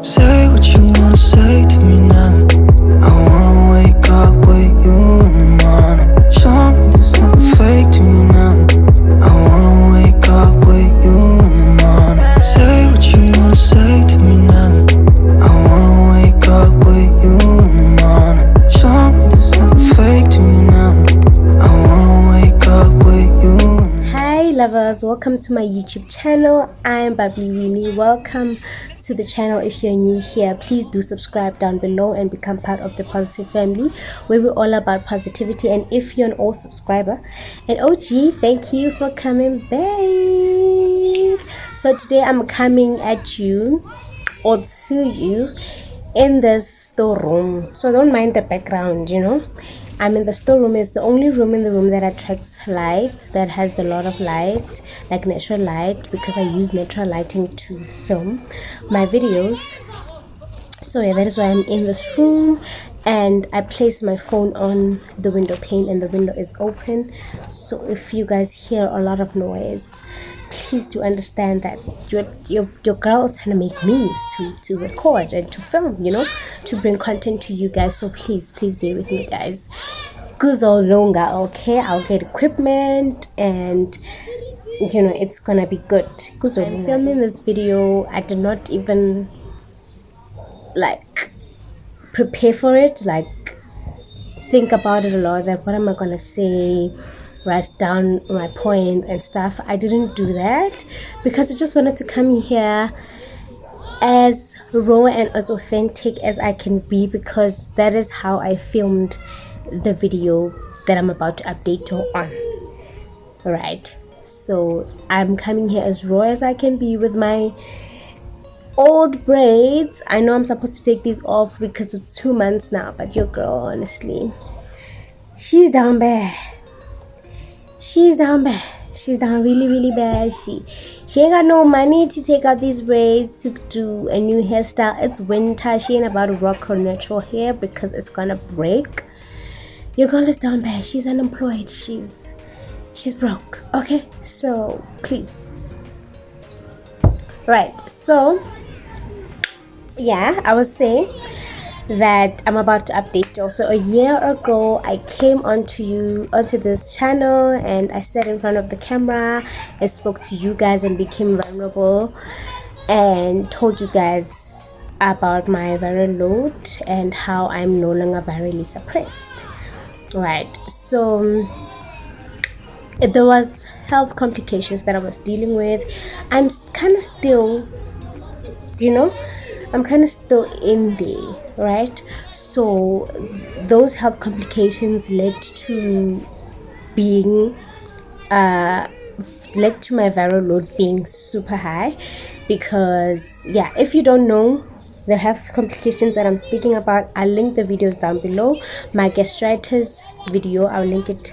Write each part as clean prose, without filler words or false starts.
Say what you wanna say to me now. I wanna wake up with you in the morning. Show me there's nothing fake to me now. I wanna wake up with you in the morning. Say what you wanna say to me now. I wanna wake up with you in the morning. Show me there's nothing fake to me now. I wanna wake up with you. Hi lovers, welcome to my YouTube channel. I'm Bubbly Winnie. Welcome to the channel. If you're new here, please do subscribe down below and become part of the positive family where we're all about positivity. And if you're an old subscriber and OG, thank you for coming back. So today I'm coming at you or to you in the storeroom, so don't mind the background. I'm in the storeroom. It's the only room in the room that attracts light, that has a lot of light, like natural light, because I use natural lighting to film my videos. So yeah, that is why I'm in this room, and I place my phone on the window pane and the window is open. So if you guys hear a lot of noise, please do understand that your girl is trying to make means to record and to film, to bring content to you guys. So please bear with me, guys. Kuzo longa, okay? I'll get equipment and it's gonna be good. Kuzo, I'm filming this video. I did not even prepare for it, think about it a lot, like what am I gonna say, write down my point and stuff. I didn't do that because I just wanted to come here as raw and as authentic as I can be, because that is how I filmed the video that I'm about to update you on. Right, so I'm coming here as raw as I can be with my old braids. I know I'm supposed to take these off because it's 2 months now, but your girl, honestly, she's down bad. She's down really bad. She ain't got no money to take out these braids to do a new hairstyle. It's winter. She ain't about to rock her natural hair because it's gonna break. Your girl is down bad. She's unemployed. She's broke. Okay, so please. Right, so yeah, I was saying that I'm about to update you. So a year ago, I came onto this channel and I sat in front of the camera and spoke to you guys and became vulnerable and told you guys about my viral load and how I'm no longer virally suppressed. Right, so there was health complications that I was dealing with. I'm kind of still, I'm kind of still in there, right? So those health complications led to my viral load being super high, because yeah, if you don't know the health complications that I'm speaking about, I'll link the videos down below. My gastritis video, I'll link it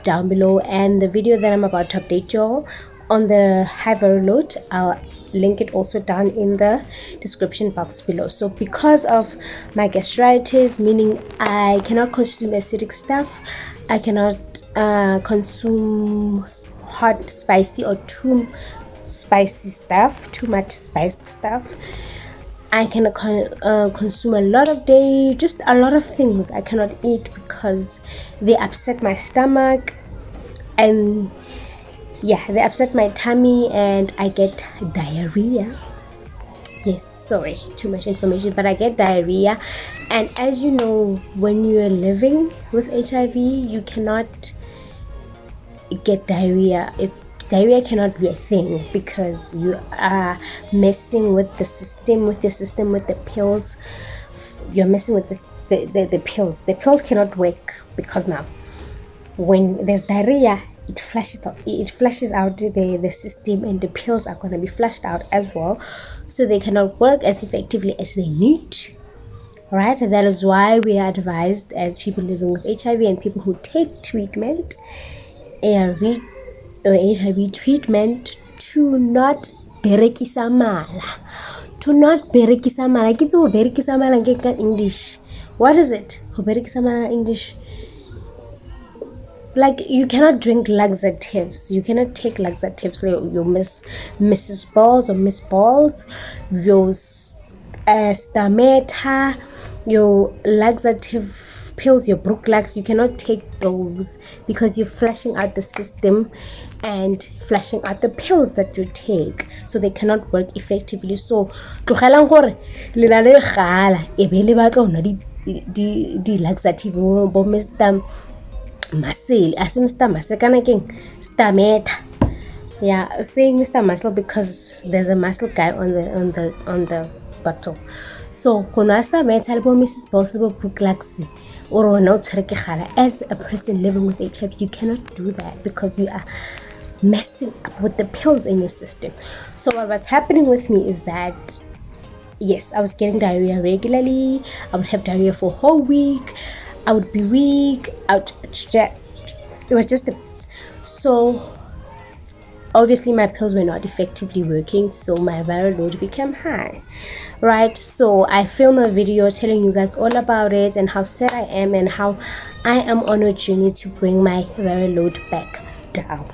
down below, and the video that I'm about to update y'all on the high viral load, I'll link it also down in the description box below. So because of my gastritis, meaning I cannot consume acidic stuff, I cannot consume hot, spicy, or too spicy stuff, too much spiced stuff. I cannot consume a lot of dairy, just a lot of things I cannot eat because they upset my stomach, and yeah, they upset my tummy and I get diarrhea. Yes, sorry, too much information, but I get diarrhea. And as you know, when you're living with HIV, you cannot get diarrhea. Diarrhea cannot be a thing because you are messing with the system, with the pills. You're messing with the pills. The pills cannot work because now when there's diarrhea, it flushes out the system, and the pills are going to be flushed out as well, so they cannot work as effectively as they need to. Right, that is why we are advised as people living with HIV and people who take treatment, ARV or HIV treatment, to not berekisa mala. To not berekisa mala. Ke tso berekisa mala ke English. What is it? Berekisa mala English. Like, you cannot drink laxatives. You cannot take laxatives. You miss Mrs. Balls or Miss Balls. Your Stameta, your laxative pills, your Brooklax, you cannot take those because you're flushing out the system and flushing out the pills that you take, so they cannot work effectively. So tlogelang gore lela le gala e be le batla ona di laxative bo Mr. Muscle, as Mr. Muscle kana keng Stameta. Yeah, saying Mr. Muscle because there's a muscle guy on the bottle. So Honasta Metalbo Mrs. Possible Brooklaxi or no as a person living with HIV, you cannot do that because you are messing up with the pills in your system. So what was happening with me is that yes, I was getting diarrhea regularly. I would have diarrhea for a whole week. I would be weak. It was just a mess. So obviously my pills were not effectively working, so my viral load became high, right? So I filmed a video telling you guys all about it and how sad I am and how I am on a journey to bring my viral load back down,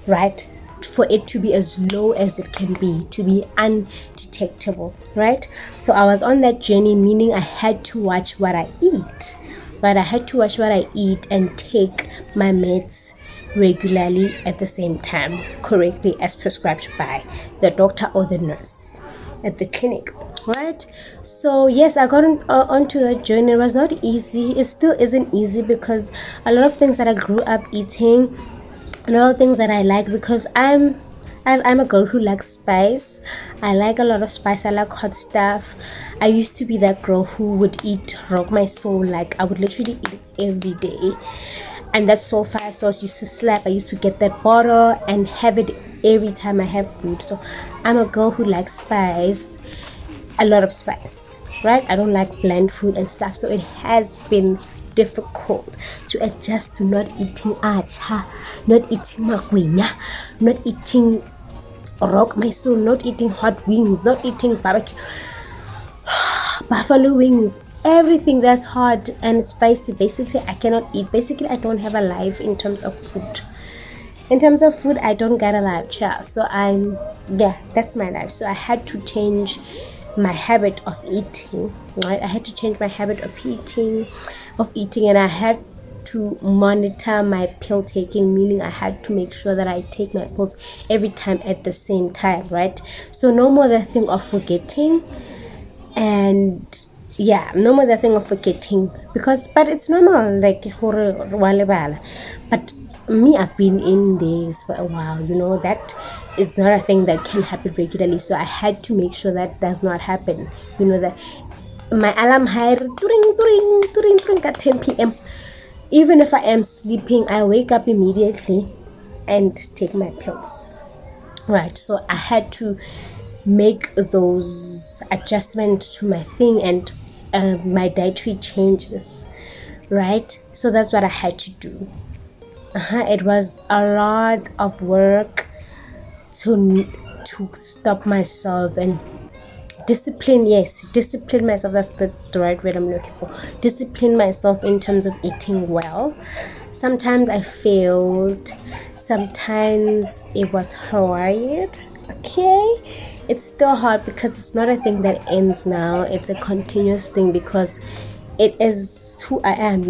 right? For it to be as low as it can be, to be undetectable, right? So I was on that journey, meaning I had to watch what I eat, right? I had to watch what I eat and take my meds regularly at the same time, correctly as prescribed by the doctor or the nurse at the clinic, right? So yes, I got onto that journey. It was not easy. It still isn't easy because a lot of things that I grew up eating, a lot of things that I like, because I'm a girl who likes spice. I like a lot of spice. I like hot stuff. I used to be that girl who would eat rock my soul. Like I would literally eat it every day. And that sulfur sauce used to slap. I used to get that bottle and have it every time I have food. So I'm a girl who likes spice, a lot of spice, right? I don't like bland food and stuff. So it has been difficult to adjust to not eating acha, not eating makwenya, not eating rock my soul, not eating hot wings, not eating barbecue, buffalo wings, everything that's hot and spicy. Basically I cannot eat. Basically I don't have a life in terms of food. In terms of food, I don't get a life. So that's my life. So I had to change my habit of eating, right? I had to change my habit of eating, and I had to monitor my pill taking, meaning I had to make sure that I take my pills every time at the same time, right? So no more the thing of forgetting, and no more the thing of forgetting, but it's normal, like but me, I've been in this for a while, that is not a thing that can happen regularly. So I had to make sure that does not happen, that my alarm high at 10 p.m. Even if I am sleeping, I wake up immediately and take my pills, right? So I had to make those adjustments to my thing and my dietary changes, right? So that's what I had to do. It was a lot of work to stop myself and discipline myself. That's the right word I'm looking for. Discipline myself in terms of eating well. Sometimes I failed, sometimes it was hard. Okay, it's still hard because it's not a thing that ends now. It's a continuous thing because it is who I am,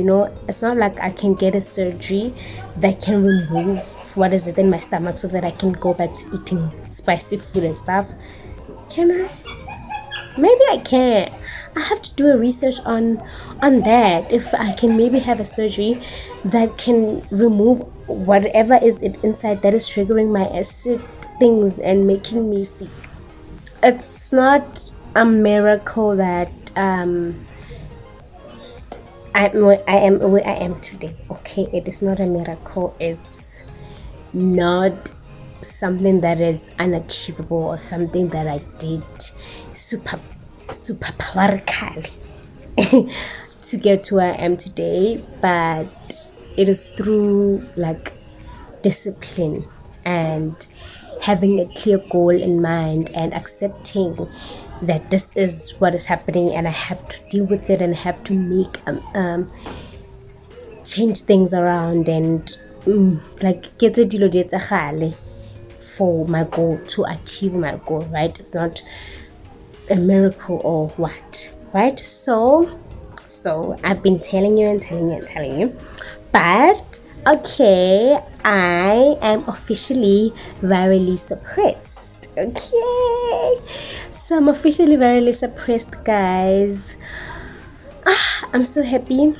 It's not like I can get a surgery that can remove what is it in my stomach so that I can go back to eating spicy food and stuff. Can I? Maybe I can. I have to do a research on that. If I can maybe have a surgery that can remove whatever is it inside that is triggering my acid things and making me sick. It's not a miracle that I am where I am today. Okay, it is not a miracle. It's not something that is unachievable or something that I did super powerfully to get to where I am today, but it is through like discipline and having a clear goal in mind and accepting that this is what is happening and I have to deal with it and have to make change things around and like get a deal for my goal, to achieve my goal, right? It's not a miracle or what, right? So I've been telling you, but okay, I am officially virally suppressed. Okay, so I'm officially virally suppressed, guys. I'm so happy.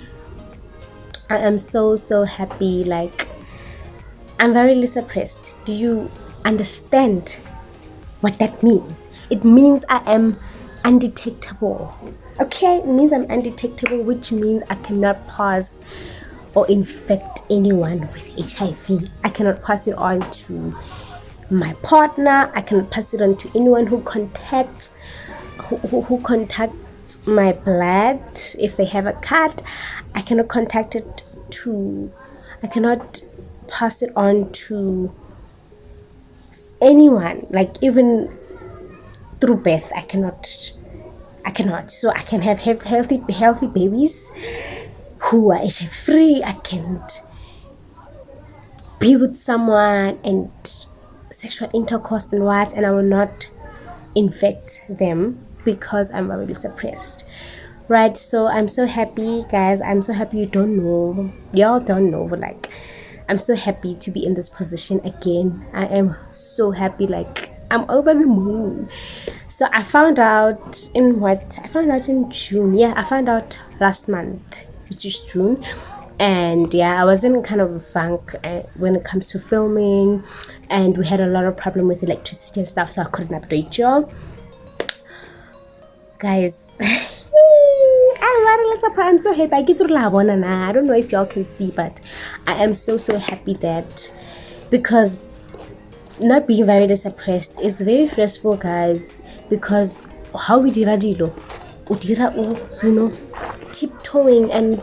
I am so happy. Like, I'm virally suppressed. Do you understand what that means? It means I am undetectable. Okay, it means I'm undetectable, which means I cannot pass or infect anyone with HIV. I cannot pass it on to my partner. I cannot pass it on to anyone who contacts my blood. If they have a cat, I cannot I cannot pass it on to anyone, like even through birth. I cannot. So I can have healthy babies who are HIV free. I can't be with someone and sexual intercourse and I will not infect them because I'm already suppressed, right? So I'm so happy, guys. I'm so happy. Y'all don't know, but like, I'm so happy to be in this position again. I am so happy, like, I'm over the moon. So I found out in June. Yeah, I found out last month, which is June. And yeah, I was in kind of a funk when it comes to filming, and we had a lot of problem with electricity and stuff, so I couldn't update y'all, guys. I'm so happy. I don't know if y'all can see, but I am so happy that, because not being very suppressed is very stressful, guys, because how we did tiptoeing and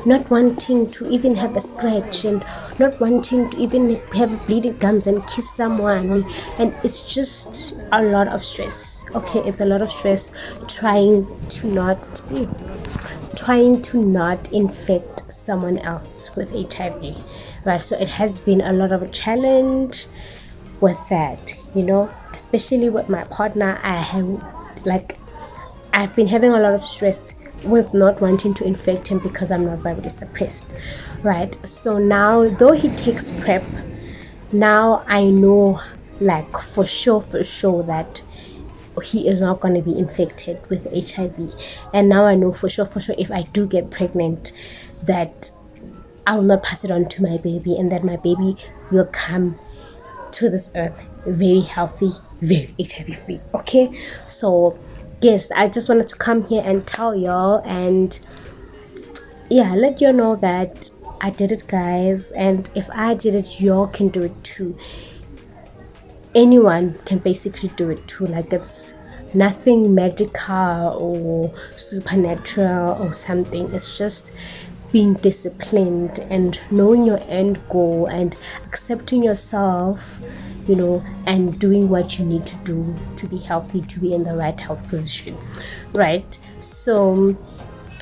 not wanting to even have a scratch and not wanting to even have bleeding gums and kiss someone, and it's just a lot of stress. Okay, it's a lot of stress trying to not infect someone else with HIV, right? So it has been a lot of a challenge with that, especially with my partner. I've been having a lot of stress with not wanting to infect him because I'm not virally suppressed, right? So now, though he takes PrEP, now I know, like, for sure that he is not going to be infected with HIV. And now I know for sure if I do get pregnant, that I will not pass it on to my baby, and that my baby will come to this earth very healthy, very HIV free. Okay, so yes, I just wanted to come here and tell y'all, and yeah, let you know that I did it, guys. And if I did it, y'all can do it too. Anyone can basically do it too. Like, it's nothing medical or supernatural or something. It's just being disciplined and knowing your end goal and accepting yourself, and doing what you need to do to be healthy, to be in the right health position, right? So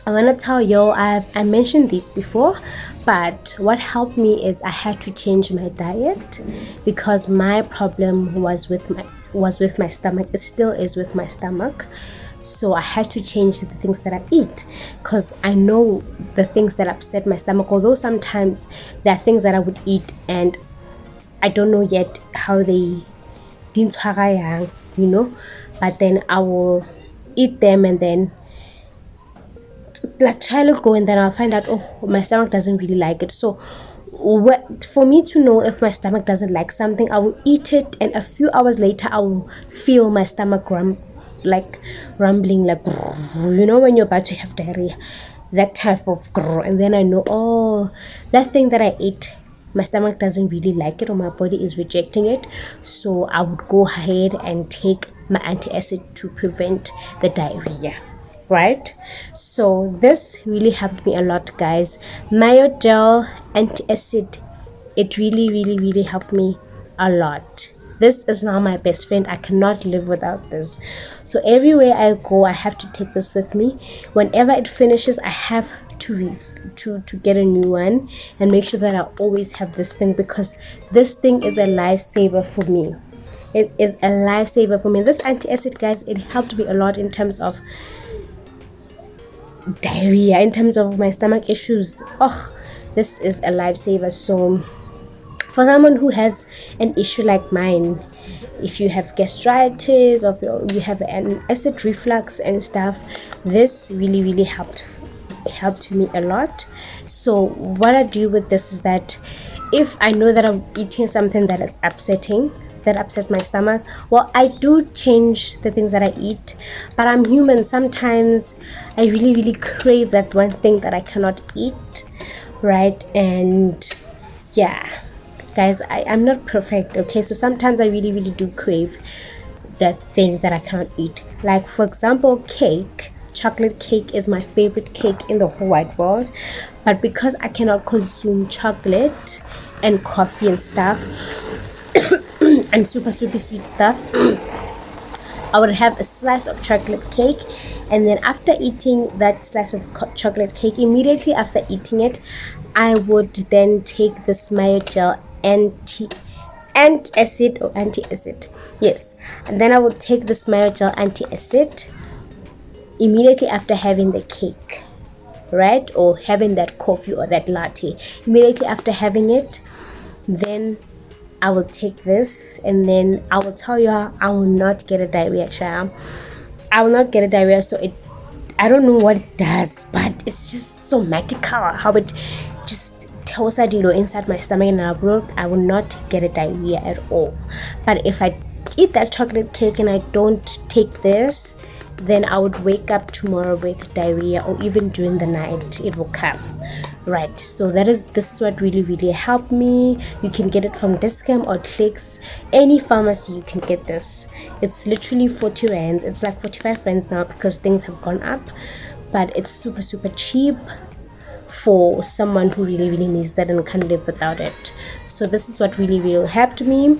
I want to tell you, I mentioned this before, but what helped me is I had to change my diet, because my problem was with my stomach. It still is with my stomach. So I had to change the things that I eat, because I know the things that upset my stomach, although sometimes there are things that I would eat and I don't know yet how they didn't, but then I will eat them and then like try to go, and then I'll find out, oh, my stomach doesn't really like it. So for me to know if my stomach doesn't like something, I will eat it, and a few hours later I will feel my stomach rumbling, like, when you're about to have diarrhea, that type of and then I know, oh, that thing that I ate, my stomach doesn't really like it, or my body is rejecting it. So I would go ahead and take my antiacid to prevent the diarrhea, right? So this really helped me a lot, guys. Myogel antiacid, it really helped me a lot. This is now my best friend. I cannot live without this. So everywhere I go, I have to take this with me. Whenever it finishes, I have to get a new one and make sure that I always have this thing, because this thing is a lifesaver for me. It is a lifesaver for me. This antiacid, guys, it helped me a lot in terms of diarrhea, in terms of my stomach issues. Oh, this is a lifesaver. So for someone who has an issue like mine, if you have gastritis or you have an acid reflux and stuff, this really helped me a lot. So what I do with this is that if I know that I'm eating something that is that upsets my stomach, well, I do change the things that I eat, but I'm human. Sometimes I really crave that one thing that I cannot eat, right? And yeah, guys, I'm not perfect, okay? So sometimes I really do crave that thing that I cannot eat. Like, for example, cake. Chocolate cake is my favorite cake in the whole wide world, but because I cannot consume chocolate and coffee and stuff and super sweet stuff, I would have a slice of chocolate cake, and then after eating that slice of chocolate cake, immediately after eating it, I would then take this Myogel antiacid, yes, and then I would take this Myogel antiacid immediately after having the cake, right, or having that coffee or that latte. Immediately after having it, then I will take this, and then I will tell you I will not get a diarrhea, child. I will not get a diarrhea. So I don't know what it does, but it's just so magical how it just tells that, inside my stomach and I will not get a diarrhea at all. But if I eat that chocolate cake and I don't take this, then I would wake up tomorrow with diarrhea, or even during the night it will come, right? So this is what really helped me. You can get it from Discount or Clicks, any pharmacy you can get this. It's literally 40 rands. It's like 45 rands now because things have gone up, but it's super cheap for someone who really needs that and can't live without it. So this is what really helped me.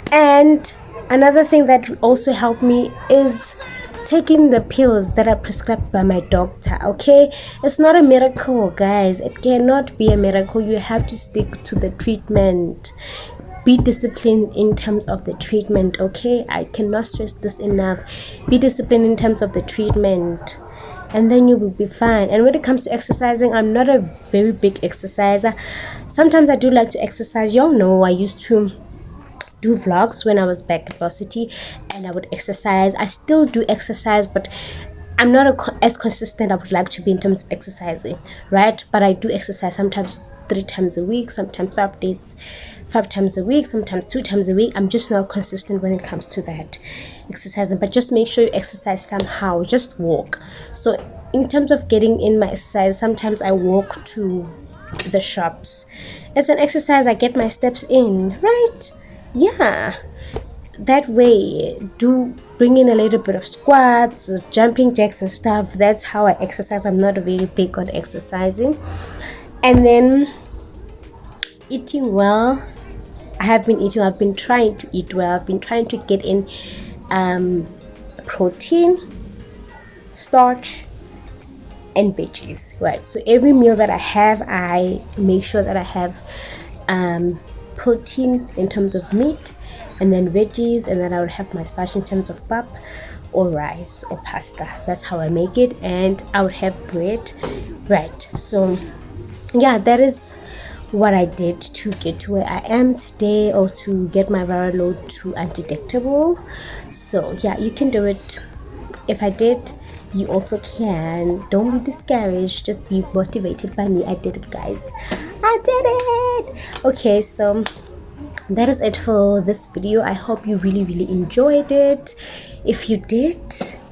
And another thing that also helped me is taking the pills that are prescribed by my doctor, okay? It's not a miracle, guys. It cannot be a miracle. You have to stick to the treatment. Be disciplined in terms of the treatment, okay? I cannot stress this enough. Be disciplined in terms of the treatment, and then you will be fine. And when it comes to exercising, I'm not a very big exerciser. Sometimes I do like to exercise. Y'all know I used to do vlogs when I was back at varsity, and I would exercise. I still do exercise, but I'm not as consistent I would like to be in terms of exercising, right? But I do exercise sometimes 3 times a week, sometimes 5 times a week, sometimes 2 times a week. I'm just not consistent when it comes to that exercising, but just make sure you exercise somehow. Just walk. So in terms of getting in my exercise, sometimes I walk to the shops. It's an exercise. I get my steps in, right? Yeah, that way, do bring in a little bit of squats, jumping jacks and stuff. That's how I exercise. I'm not very big on exercising. And then eating well. I've been trying to eat well. I've been trying to get in protein, starch, and veggies, right? So every meal that I have, I make sure that I have protein in terms of meat, and then veggies, and then I would have my starch in terms of pap or rice or pasta. That's how I make it. And I would have bread, right? So yeah, that is what I did to get to where I am today, or to get my viral load to Undetectable. So yeah, you can do it. If I did, you also can. Don't be discouraged, just be motivated by me. I did it, guys. I did it. Okay, so that is it for this video. I hope you really enjoyed it. If you did,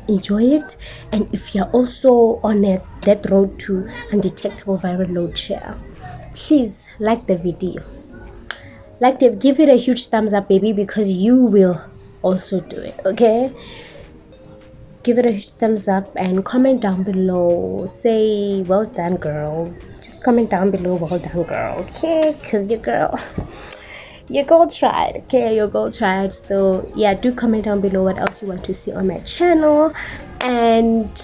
enjoy it. And if you're also on that road to Undetectable viral load share, please like the video. Give it a huge thumbs up, baby, because you will also do it, okay? Give it a huge thumbs up and comment down below. Say, well done, girl. Just comment down below, well done, girl, okay? Because your girl tried, okay? Your girl tried. So yeah, do comment down below what else you want to see on my channel, and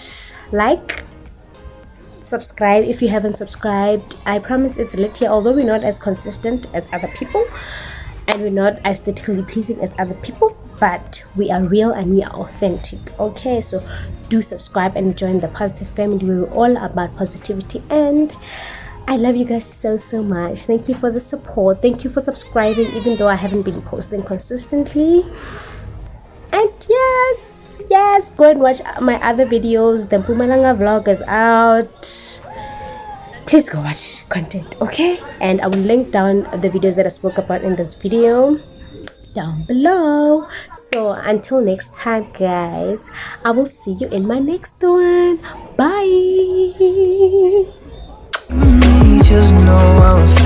subscribe if you haven't subscribed. I promise it's lit here, although we're not as consistent as other people, and we're not aesthetically pleasing as other people, but we are real and we are authentic. Okay, so do subscribe and join the positive family. We're all about positivity, and I love you guys so much. Thank you for the support. Thank you for subscribing, even though I haven't been posting consistently. And yes, go and watch my other videos. The Mpumalanga vlog is out. Please go watch content, okay? And I will link down the videos that I spoke about in this video down below. So until next time, guys, I will see you in my next one. Bye. You and me just know how it